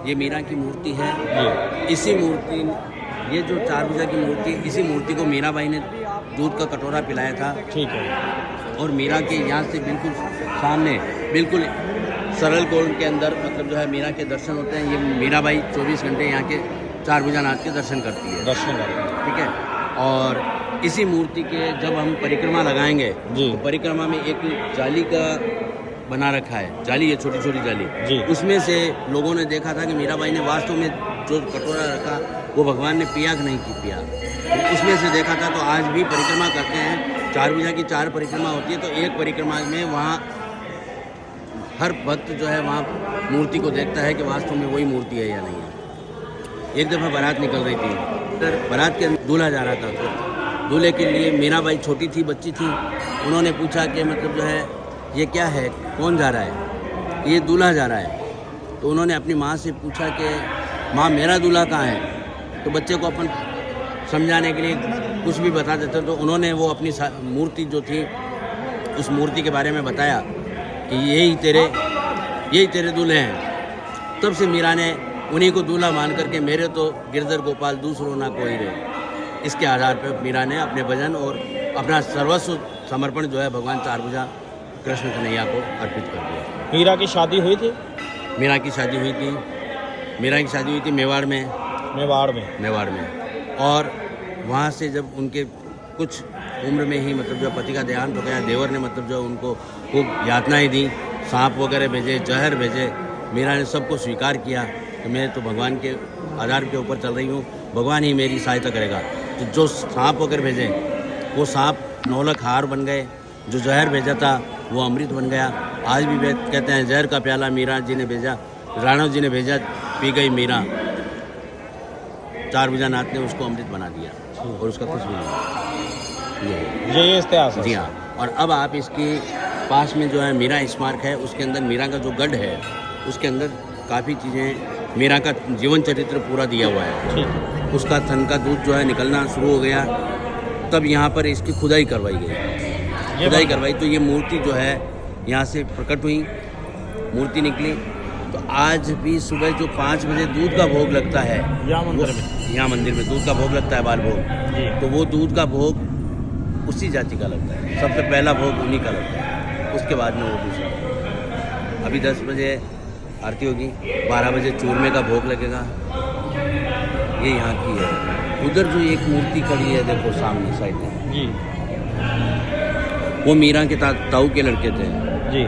ये मीरा की मूर्ति है। इसी मूर्ति, ये जो 4 भुजा की मूर्ति, इसी मूर्ति को मीराबाई ने दूध का कटोरा पिलाया था। ठीक है। और मीरा के यहाँ से बिल्कुल सामने, बिल्कुल सरल कोण के अंदर मतलब जो है मीरा के दर्शन होते हैं। ये मीराबाई 24 घंटे यहाँ के 4 भुजानाथ के दर्शन करती है। ठीक है। और इसी मूर्ति के जब हम परिक्रमा लगाएंगे तो परिक्रमा में एक जाली का बना रखा है, जाली है, छोटी छोटी जाली। उसमें से लोगों ने देखा था कि मीराबाई ने वास्तव में जो कटोरा रखा वो भगवान ने पिया कि नहीं पिया, तो उसमें से देखा था। तो आज भी परिक्रमा करते हैं, 4 भुजा की 4 परिक्रमा होती है, तो एक परिक्रमा में वहाँ हर भक्त जो है वहाँ मूर्ति को देखता है कि वास्तव में वही मूर्ति है या नहीं है। एक दफ़ा बारात निकल रही थी, बारात के दूल्हा जा रहा था, तो दूल्हे के लिए मीराबाई छोटी थी, बच्ची थी। उन्होंने पूछा कि मतलब जो है ये क्या है, कौन जा रहा है? ये दूल्हा जा रहा है। तो उन्होंने अपनी माँ से पूछा कि माँ मेरा दूल्हा कहाँ है? तो बच्चे को अपन समझाने के लिए कुछ भी बता देते, तो उन्होंने वो अपनी मूर्ति जो थी उस मूर्ति के बारे में बताया कि यही तेरे दूल्हे हैं। तब से मीरा ने उन्हीं को दूल्हा मान करके मेरे तो गिरधर गोपाल दूसरों ना कोई रहे, इसके आधार पर मीरा ने अपने भजन और अपना सर्वस्व समर्पण जो है भगवान 4 भुजा कृष्ण कन्हैया को अर्पित कर दिया। मीरा की शादी हुई थी? मीरा की शादी हुई थी मेवाड़ में। और वहाँ से जब उनके कुछ उम्र में ही मतलब जो पति का देहांत हो गया, देवर ने मतलब जो उनको खूब यातनाएं दी, सांप वगैरह भेजे, जहर भेजे। मीरा ने सबको स्वीकार किया कि मैं तो भगवान के आधार के ऊपर चल रही हूँ, भगवान ही मेरी सहायता करेगा। तो जो सांप वगैरह भेजे वो सांप नौलख हार बन गए, जो जहर भेजा था वो अमृत बन गया। आज भी वे कहते हैं जहर का प्याला मीरा जी ने भेजा, राणा जी ने भेजा, पी गई मीरा। 4 भुजानाथ ने उसको अमृत बना दिया और उसका कुछ भी नहीं। ये इतिहास है। जी हाँ। और अब आप इसके पास में जो है मीरा स्मारक है, उसके अंदर मीरा का जो गढ़ है उसके अंदर काफ़ी चीज़ें, मीरा का जीवन चरित्र पूरा दिया हुआ है। उसका थन का दूध जो है निकलना शुरू हो गया, तब यहाँ पर इसकी खुदाई करवाई गई। तो ये मूर्ति जो है यहाँ से प्रकट हुई, मूर्ति निकली। तो आज भी सुबह जो 5 बजे दूध का भोग लगता है यहाँ मंदिर में दूध का भोग लगता है, बाल भोग। तो वो दूध का भोग उसी जाति का लगता है, सबसे पहला भोग उन्हीं का लगता है, उसके बाद में वो दूसरा। अभी 10 बजे आरती होगी, 12 बजे चूरमे का भोग लगेगा। ये यहाँ की है। उधर जो एक मूर्ति खड़ी है देखो सामने साइड में, वो मीरा के ताऊ के लड़के थे जी।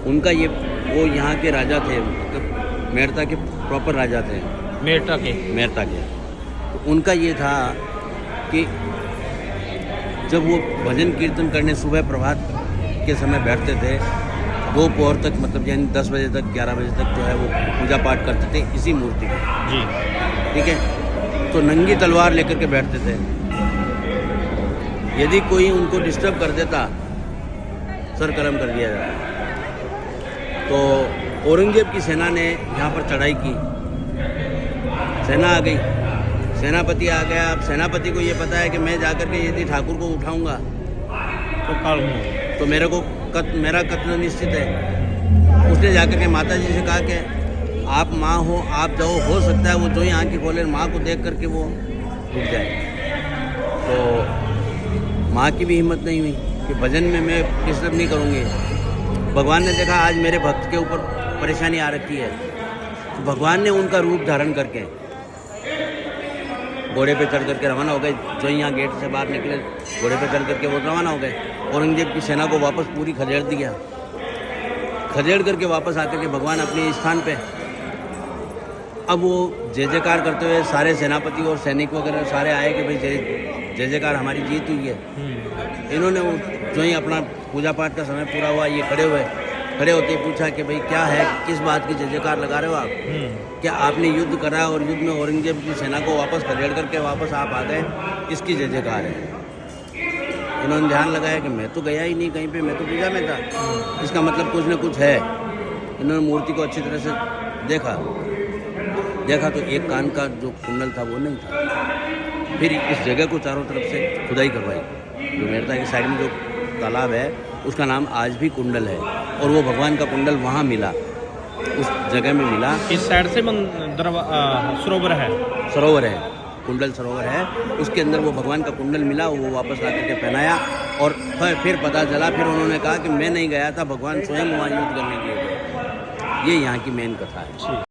उनका ये, वो यहाँ के राजा थे, मतलब मेरता के प्रॉपर राजा थे, मेरता के। तो उनका ये था कि जब वो भजन कीर्तन करने सुबह प्रभात के समय बैठते थे, 2 पहर तक, मतलब यानी 10 बजे तक, 11 बजे तक जो है वो पूजा पाठ करते थे इसी मूर्ति की जी। ठीक है। तो नंगी तलवार लेकर के बैठते थे। यदि कोई उनको डिस्टर्ब कर देता, सर कलम कर दिया जाता। तो औरंगजेब की सेना ने यहाँ पर चढ़ाई की, सेना आ गई, सेनापति आ गया। अब सेनापति को ये पता है कि मैं जाकर के यदि ठाकुर को उठाऊंगा तो मेरे को मेरा कत्ल निश्चित है। उसने जाकर के माता जी से कहा कि आप माँ हो, आप जाओ, हो सकता है वो जो ही आँखें खोले माँ को देख करके वो उठ जाए। तो माँ की भी हिम्मत नहीं हुई कि भजन में मैं डिस्टर्ब नहीं करूँगी। भगवान ने देखा आज मेरे भक्त के ऊपर परेशानी आ रखी है, तो भगवान ने उनका रूप धारण करके घोड़े पे चढ़ करके रवाना हो गए। जो यहाँ गेट से बाहर निकले, घोड़े पे चढ़ करके वो रवाना हो गए। औरंगजेब की सेना को वापस पूरी खदेड़ दिया, खदेड़ करके वापस आकर के भगवान अपने स्थान पे। अब वो जय जयकार करते हुए सारे सेनापति और सैनिक वगैरह सारे आए कि भाई जय जयकार, हमारी जीत हुई है। इन्होंने वो जो ही अपना पूजा पाठ का समय पूरा हुआ, ये खड़े होते ही पूछा कि भाई क्या है, किस बात की जय जयकार लगा रहे हो आप? क्या आपने युद्ध करा और युद्ध में औरंगजेब की सेना को वापस खदेड़ करके वापस आप आ गए, इसकी जय जयकार है। इन्होंने ध्यान लगाया कि मैं तो गया ही नहीं कहीं पे, मैं तो पूजा में था, इसका मतलब कुछ न कुछ है। इन्होंने मूर्ति को अच्छी तरह से देखा तो एक कान का जो कुंडल था वो नहीं था। फिर इस जगह को चारों तरफ से खुदाई करवाई। जो मेरता की साइड में जो तालाब है उसका नाम आज भी कुंडल है, और वो भगवान का कुंडल वहाँ मिला उस जगह में मिला। इस साइड से सरोवर है, सरोवर है, कुंडल सरोवर है, उसके अंदर वो भगवान का कुंडल मिला, वो वापस ला करके पहनाया और फिर पता चला, फिर उन्होंने कहा कि मैं नहीं गया था, भगवान स्वयं वहाँ युद्ध करने के लिए गए। ये यहाँ की मेन कथा है।